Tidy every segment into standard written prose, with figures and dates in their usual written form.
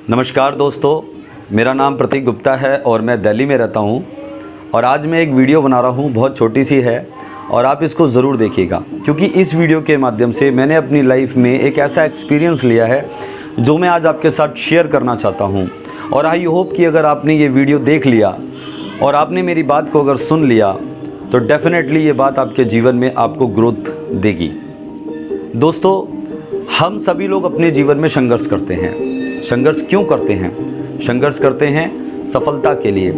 नमस्कार दोस्तों, मेरा नाम प्रतीक गुप्ता है और मैं दिल्ली में रहता हूँ। और आज मैं एक वीडियो बना रहा हूँ, बहुत छोटी सी है और आप इसको ज़रूर देखिएगा, क्योंकि इस वीडियो के माध्यम से मैंने अपनी लाइफ में एक ऐसा एक्सपीरियंस लिया है जो मैं आज आपके साथ शेयर करना चाहता हूँ। और आई होप कि अगर आपने ये वीडियो देख लिया और आपने मेरी बात को अगर सुन लिया तो डेफिनेटली ये बात आपके जीवन में आपको ग्रोथ देगी। दोस्तों, हम सभी लोग अपने जीवन में संघर्ष करते हैं। संघर्ष क्यों करते हैं? संघर्ष करते हैं सफलता के लिए,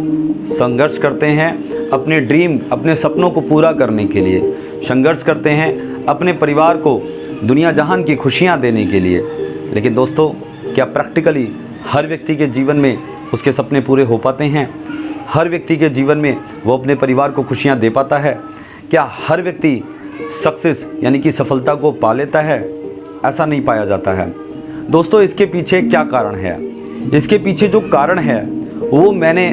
संघर्ष करते हैं अपने ड्रीम, अपने सपनों को पूरा करने के लिए, संघर्ष करते हैं अपने परिवार को दुनिया जहान की खुशियां देने के लिए। लेकिन दोस्तों, क्या प्रैक्टिकली हर व्यक्ति के जीवन में उसके सपने पूरे हो पाते हैं? हर व्यक्ति के जीवन में वो अपने परिवार को खुशियां दे पाता है? क्या हर व्यक्ति सक्सेस यानी कि सफलता को पा लेता है? ऐसा नहीं पाया जाता है। दोस्तों, इसके पीछे क्या कारण है? इसके पीछे जो कारण है वो मैंने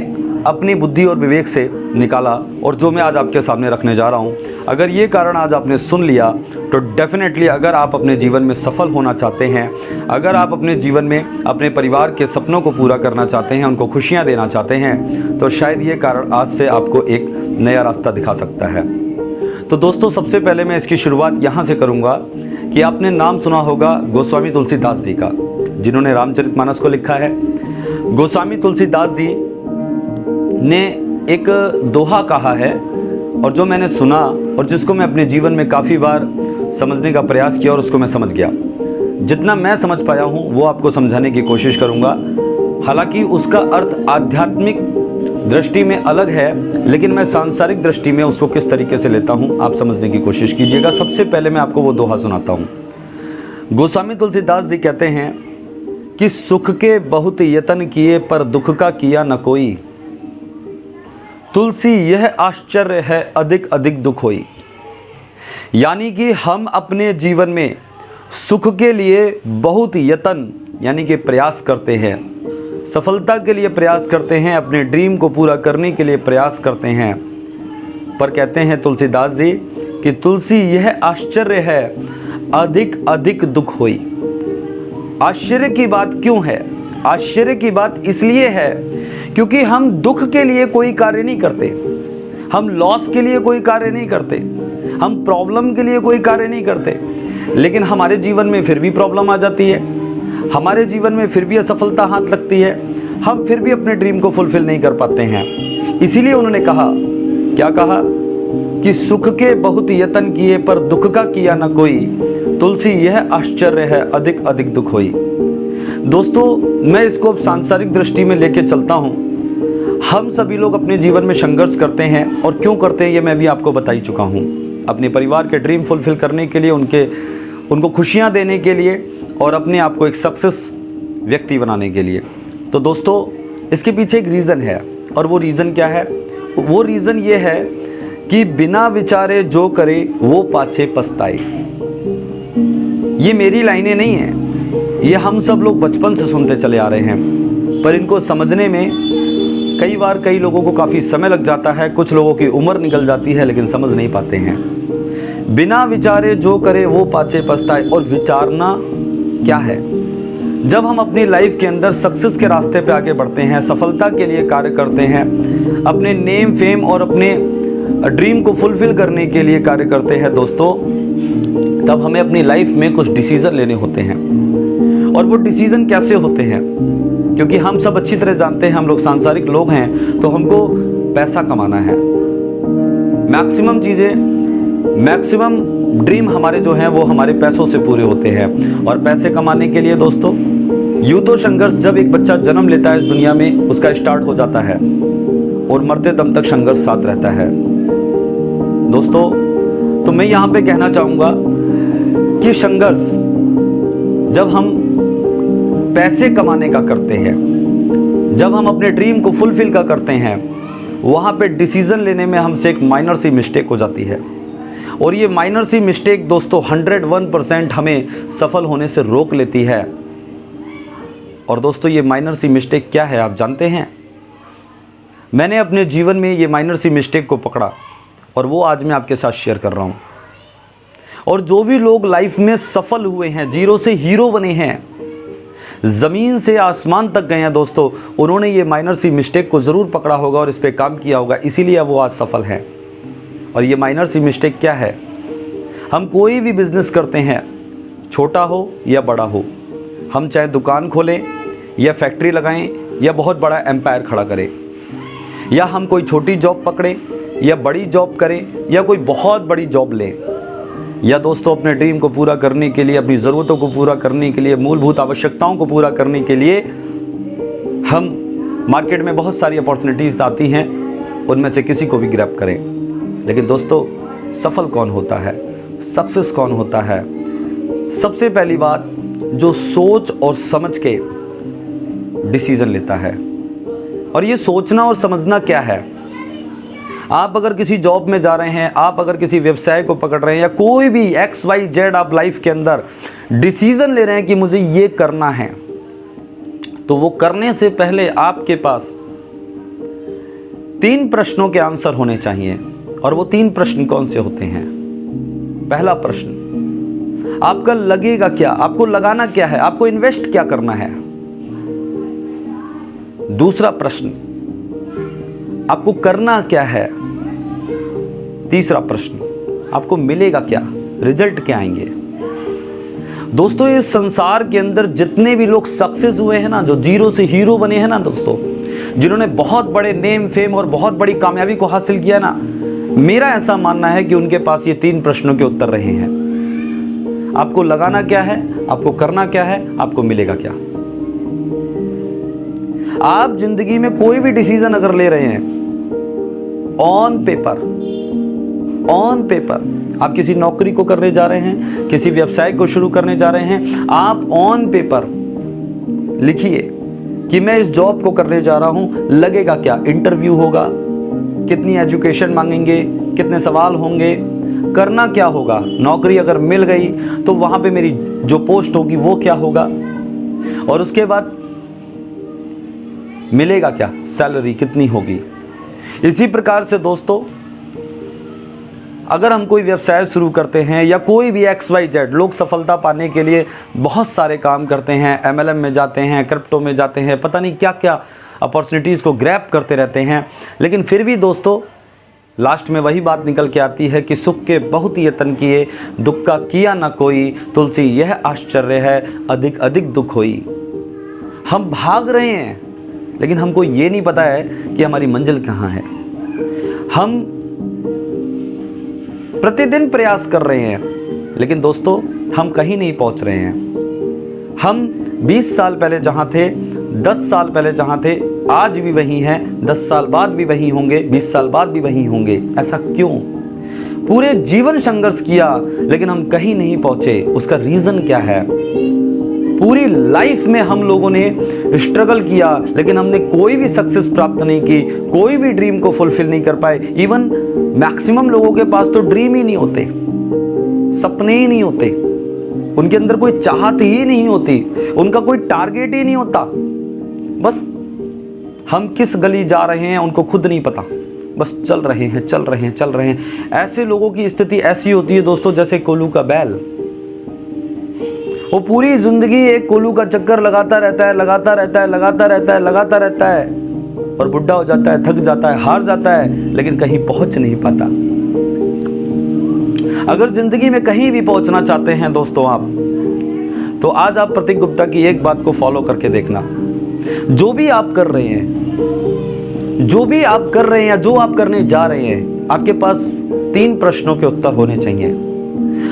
अपनी बुद्धि और विवेक से निकाला और जो मैं आज आपके सामने रखने जा रहा हूँ। अगर ये कारण आज आपने सुन लिया तो डेफिनेटली अगर आप अपने जीवन में सफल होना चाहते हैं, अगर आप अपने जीवन में अपने परिवार के सपनों को पूरा करना चाहते हैं, उनको खुशियाँ देना चाहते हैं, तो शायद ये कारण आज से आपको एक नया रास्ता दिखा सकता है। तो दोस्तों, सबसे पहले मैं इसकी शुरुआत यहाँ से करूँगा कि आपने नाम सुना होगा गोस्वामी तुलसीदास जी का, जिन्होंने रामचरितमानस को लिखा है। गोस्वामी तुलसीदास जी ने एक दोहा कहा है और जो मैंने सुना और जिसको मैं अपने जीवन में काफ़ी बार समझने का प्रयास किया और उसको मैं समझ गया। जितना मैं समझ पाया हूँ वो आपको समझाने की कोशिश करूँगा। हालांकि उसका अर्थ आध्यात्मिक दृष्टि में अलग है, लेकिन मैं सांसारिक दृष्टि में उसको किस तरीके से लेता हूँ आप समझने की कोशिश कीजिएगा। सबसे पहले मैं आपको वो दोहा सुनाता हूँ। गोस्वामी तुलसीदास जी कहते हैं कि सुख के बहुत यतन किए पर दुख का किया न कोई, तुलसी यह आश्चर्य है अधिक अधिक दुख होई। यानी कि हम अपने जीवन में सुख के लिए बहुत यतन यानी कि प्रयास करते हैं, सफलता के लिए प्रयास करते हैं, अपने ड्रीम को पूरा करने के लिए प्रयास करते हैं। पर कहते हैं तुलसीदास जी कि तुलसी यह आश्चर्य है अधिक अधिक दुख होई। आश्चर्य की बात क्यों है? आश्चर्य की बात इसलिए है क्योंकि हम दुख के लिए कोई कार्य नहीं करते, हम लॉस के लिए कोई कार्य नहीं करते, हम प्रॉब्लम के लिए कोई कार्य नहीं करते, लेकिन हमारे जीवन में फिर भी प्रॉब्लम आ जाती है, हमारे जीवन में फिर भी असफलता हाथ लगती है, हम फिर भी अपने ड्रीम को फुलफिल नहीं कर पाते हैं। इसीलिए उन्होंने कहा, क्या कहा कि सुख के बहुत यतन किए पर दुख का किया न कोई, तुलसी यह आश्चर्य है अधिक अधिक दुख होई। दोस्तों, मैं इसको सांसारिक दृष्टि में लेके चलता हूँ। हम सभी लोग अपने जीवन में संघर्ष करते हैं और क्यों करते हैं ये मैं भी आपको बता ही चुका हूँ। अपने परिवार के ड्रीम फुलफिल करने के लिए, उनको खुशियाँ देने के लिए और अपने आप को एक सक्सेस व्यक्ति बनाने के लिए। तो दोस्तों, इसके पीछे एक रीज़न है और वो रीज़न क्या है? वो रीज़न ये है कि बिना विचारे जो करे वो पाछे पछताए। ये मेरी लाइनें नहीं हैं, ये हम सब लोग बचपन से सुनते चले आ रहे हैं, पर इनको समझने में कई बार कई लोगों को काफ़ी समय लग जाता है, कुछ लोगों की उम्र निकल जाती है लेकिन समझ नहीं पाते हैं। बिना विचारे जो करे वो पाछे पछताए। और विचारना क्या है? जब हम अपनी लाइफ के अंदर सक्सेस के रास्ते पे आगे बढ़ते हैं, सफलता के लिए कार्य करते हैं, अपने नेम फेम और अपने ड्रीम को फुलफिल करने के लिए कार्य करते हैं दोस्तों, तब हमें अपनी लाइफ में कुछ डिसीजन लेने होते हैं। और वो डिसीजन कैसे होते हैं? क्योंकि हम सब अच्छी तरह जानते हैं, हम लोग सांसारिक लोग हैं, तो हमको पैसा कमाना है। मैक्सिमम चीज़ें, मैक्सिमम ड्रीम हमारे जो हैं वो हमारे पैसों से पूरे होते हैं। और पैसे कमाने के लिए दोस्तों, यूँ तो संघर्ष जब एक बच्चा जन्म लेता है इस दुनिया में उसका स्टार्ट हो जाता है और मरते दम तक संघर्ष साथ रहता है दोस्तों। तो मैं यहाँ पे कहना चाहूँगा कि संघर्ष जब हम पैसे कमाने का करते हैं, जब हम अपने ड्रीम को फुलफिल का करते हैं, वहाँ पे डिसीज़न लेने में हमसे एक माइनर सी मिस्टेक हो जाती है। और ये माइनर सी मिस्टेक दोस्तों 101% हमें सफल होने से रोक लेती है। और दोस्तों, ये माइनर सी मिस्टेक क्या है आप जानते हैं? मैंने अपने जीवन में ये माइनर सी मिस्टेक को पकड़ा और वो आज मैं आपके साथ शेयर कर रहा हूँ। और जो भी लोग लाइफ में सफल हुए हैं, जीरो से हीरो बने हैं, ज़मीन से आसमान तक गए हैं दोस्तों, उन्होंने ये माइनर सी मिस्टेक को ज़रूर पकड़ा होगा और इस पर काम किया होगा, इसीलिए वो आज सफल हैं। और ये माइनर सी मिस्टेक क्या है? हम कोई भी बिज़नेस करते हैं, छोटा हो या बड़ा हो, हम चाहे दुकान खोलें या फैक्ट्री लगाएं या बहुत बड़ा एम्पायर खड़ा करें, या हम कोई छोटी जॉब पकड़ें या बड़ी जॉब करें या कोई बहुत बड़ी जॉब लें, या दोस्तों अपने ड्रीम को पूरा करने के लिए, अपनी ज़रूरतों को पूरा करने के लिए, मूलभूत आवश्यकताओं को पूरा करने के लिए हम मार्केट में बहुत सारी अपॉर्चुनिटीज़ आती हैं, उनमें से किसी को भी ग्रैब करें। लेकिन दोस्तों सफल कौन होता है, सक्सेस कौन होता है? सबसे पहली बात, जो सोच और समझ के डिसीज़न लेता है। और ये सोचना और समझना क्या है? आप अगर किसी जॉब में जा रहे हैं, आप अगर किसी व्यवसाय को पकड़ रहे हैं, या कोई भी XYZ आप लाइफ के अंदर डिसीजन ले रहे हैं कि मुझे ये करना है, तो वो करने से पहले आपके पास 3 प्रश्नों के आंसर होने चाहिए। और वो 3 प्रश्न कौन से होते हैं? पहला प्रश्न, आपका लगेगा क्या, आपको लगाना क्या है, आपको इन्वेस्ट क्या करना है। दूसरा प्रश्न, आपको करना क्या है। तीसरा प्रश्न, आपको मिलेगा क्या, रिजल्ट क्या आएंगे। दोस्तों इस संसार के अंदर जितने भी लोग सक्सेस हुए हैं ना, जो जीरो से हीरो बने हैं ना दोस्तों, जिन्होंने बहुत बड़े नेम फेम और बहुत बड़ी कामयाबी को हासिल किया ना, मेरा ऐसा मानना है कि उनके पास ये 3 प्रश्नों के उत्तर रहे हैं। आपको लगाना क्या है, आपको करना क्या है, आपको मिलेगा क्या। आप जिंदगी में कोई भी डिसीजन अगर ले रहे हैं, ऑन पेपर आप किसी नौकरी को करने जा रहे हैं, किसी व्यवसाय को शुरू करने जा रहे हैं, आप ऑन पेपर लिखिए कि मैं इस जॉब को करने जा रहा हूं, लगेगा क्या, इंटरव्यू होगा, कितनी एजुकेशन मांगेंगे, कितने सवाल होंगे, करना क्या होगा, नौकरी अगर मिल गई तो वहां पे मेरी जो पोस्ट होगी वो क्या होगा, और उसके बाद मिलेगा क्या, सैलरी कितनी होगी। इसी प्रकार से दोस्तों अगर हम कोई व्यवसाय शुरू करते हैं या कोई भी XYZ, लोग सफलता पाने के लिए बहुत सारे काम करते हैं, MLM में जाते हैं, क्रिप्टो में जाते हैं, पता नहीं क्या क्या अपॉर्चुनिटीज़ को ग्रैब करते रहते हैं, लेकिन फिर भी दोस्तों लास्ट में वही बात निकल के आती है कि सुख के बहुत यतन किए, दुख का किया ना कोई, तुलसी यह आश्चर्य है, अधिक अधिक दुख होई। हम भाग रहे हैं लेकिन हमको ये नहीं पता है कि हमारी मंजिल कहाँ है। हम प्रतिदिन प्रयास कर रहे हैं लेकिन दोस्तों हम कहीं नहीं पहुंच रहे हैं। हम 20 साल पहले जहां थे, 10 साल पहले जहां थे, आज भी वही हैं, 10 साल बाद भी वही होंगे, 20 साल बाद भी वही होंगे। ऐसा क्यों? पूरे जीवन संघर्ष किया लेकिन हम कहीं नहीं पहुंचे। उसका रीजन क्या है? पूरी लाइफ में हम लोगों ने स्ट्रगल किया लेकिन हमने कोई भी सक्सेस प्राप्त नहीं की, कोई भी ड्रीम को फुलफिल नहीं कर पाए। इवन मैक्सिमम लोगों के पास तो ड्रीम ही नहीं होते, सपने ही नहीं होते, उनके अंदर कोई चाहत ही नहीं होती, उनका कोई टारगेट ही नहीं होता। बस हम किस गली जा रहे हैं उनको खुद नहीं पता, बस चल रहे हैं। ऐसे लोगों की स्थिति ऐसी होती है दोस्तों जैसे कोल्हू का बैल। वो पूरी जिंदगी एक कोल्हू का चक्कर लगाता रहता है और बुढ़ा हो जाता है, थक जाता है, हार जाता है, लेकिन कहीं पहुंच नहीं पाता। अगर जिंदगी में कहीं भी पहुंचना चाहते हैं दोस्तों आप, तो आज आप प्रतीक गुप्ता की एक बात को फॉलो करके देखना। जो भी आप कर रहे हैं, जो आप करने जा रहे हैं, आपके पास 3 प्रश्नों के उत्तर होने चाहिए।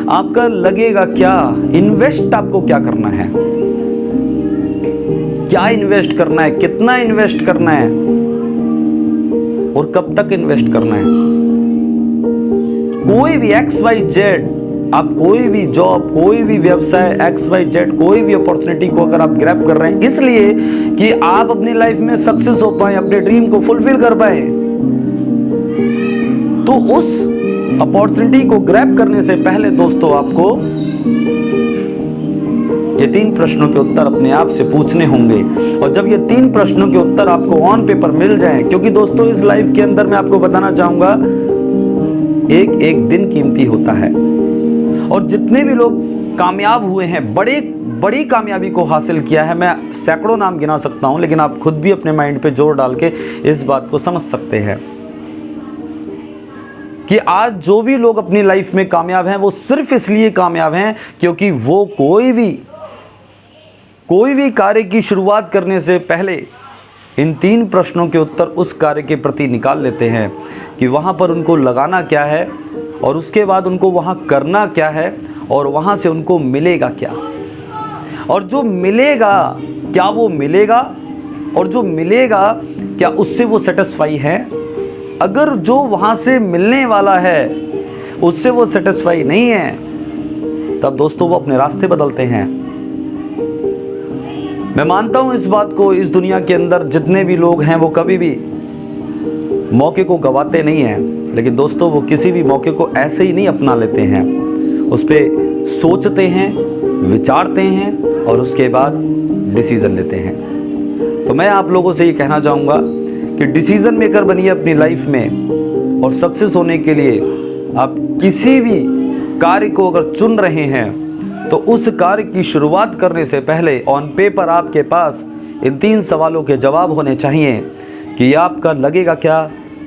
आपका लगेगा क्या, इन्वेस्ट आपको क्या करना है, क्या इन्वेस्ट करना है, कितना इन्वेस्ट करना है और कब तक इन्वेस्ट करना है। कोई भी XYZ, आप कोई भी जॉब, कोई भी व्यवसाय, XYZ, कोई भी अपॉर्चुनिटी को अगर आप ग्रैब कर रहे हैं इसलिए कि आप अपनी लाइफ में सक्सेस हो पाए, अपने ड्रीम को फुलफिल कर पाए, तो उस अपॉर्चुनिटी को ग्रैब करने से पहले दोस्तों आपको ये 3 प्रश्नों के उत्तर अपने आप से पूछने होंगे। और जब ये 3 प्रश्नों के उत्तर आपको ऑन पेपर मिल जाएं, क्योंकि दोस्तों इस लाइफ के अंदर मैं आपको बताना चाहूंगा एक एक दिन कीमती होता है। और जितने भी लोग कामयाब हुए हैं, बड़े बड़ी कामयाबी को हासिल किया है। मैं सैकड़ों नाम गिना सकता हूं, लेकिन आप खुद भी अपने माइंड पे जोर डाल के इस बात को समझ सकते हैं कि आज जो भी लोग अपनी लाइफ में कामयाब हैं वो सिर्फ इसलिए कामयाब हैं क्योंकि वो कोई भी कार्य की शुरुआत करने से पहले इन 3 प्रश्नों के उत्तर उस कार्य के प्रति निकाल लेते हैं कि वहाँ पर उनको लगाना क्या है, और उसके बाद उनको वहाँ करना क्या है, और वहाँ से उनको मिलेगा क्या, और जो मिलेगा क्या वो मिलेगा, और जो मिलेगा क्या उससे वो सेटिस्फाई है। अगर जो वहाँ से मिलने वाला है उससे वो सेटिस्फाई नहीं है, तब दोस्तों वो अपने रास्ते बदलते हैं। मैं मानता हूं इस बात को, इस दुनिया के अंदर जितने भी लोग हैं वो कभी भी मौके को गंवाते नहीं हैं, लेकिन दोस्तों वो किसी भी मौके को ऐसे ही नहीं अपना लेते हैं, उस पर सोचते हैं, विचारते हैं और उसके बाद डिसीज़न लेते हैं। तो मैं आप लोगों से ये कहना चाहूँगा कि डिसीज़न मेकर बनिए अपनी लाइफ में, और सक्सेस होने के लिए आप किसी भी कार्य को अगर चुन रहे हैं तो उस कार्य की शुरुआत करने से पहले ऑन पेपर आपके पास इन 3 सवालों के जवाब होने चाहिए कि आपका लगेगा क्या,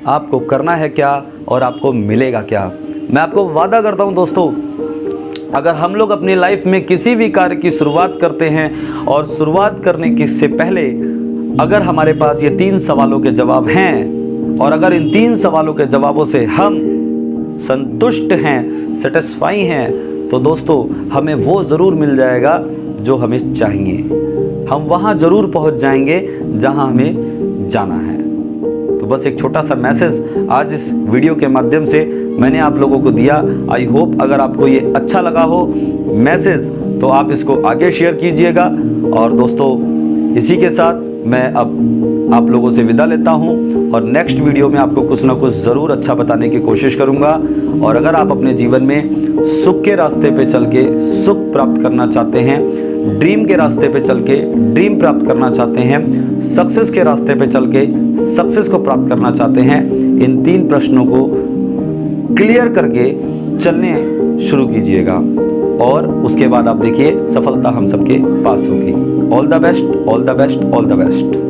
आपको करना है क्या, और आपको मिलेगा क्या। मैं आपको वादा करता हूं दोस्तों, अगर हम लोग अपनी लाइफ में किसी भी कार्य की शुरुआत करते हैं और शुरुआत करने के से पहले अगर हमारे पास ये 3 सवालों के जवाब हैं, और अगर इन 3 सवालों के जवाबों से हम संतुष्ट हैं, सेटिस्फाई हैं, तो दोस्तों हमें वो ज़रूर मिल जाएगा जो हमें चाहिए। हम वहाँ ज़रूर पहुँच जाएंगे जहाँ हमें जाना है। तो बस एक छोटा सा मैसेज आज इस वीडियो के माध्यम से मैंने आप लोगों को दिया। आई होप अगर आपको ये अच्छा लगा हो मैसेज तो आप इसको आगे शेयर कीजिएगा। और दोस्तों इसी के साथ मैं अब आप लोगों से विदा लेता हूं, और नेक्स्ट वीडियो में आपको कुछ ना कुछ ज़रूर अच्छा बताने की कोशिश करूंगा। और अगर आप अपने जीवन में सुख के रास्ते पे चल के सुख प्राप्त करना चाहते हैं, ड्रीम के रास्ते पे चल के ड्रीम प्राप्त करना चाहते हैं, सक्सेस के रास्ते पे चल के सक्सेस को प्राप्त करना चाहते हैं, इन 3 प्रश्नों को क्लियर करके चलने शुरू कीजिएगा, और उसके बाद आप देखिए सफलता हम सबके पास होगी। All the best, all the best, all the best.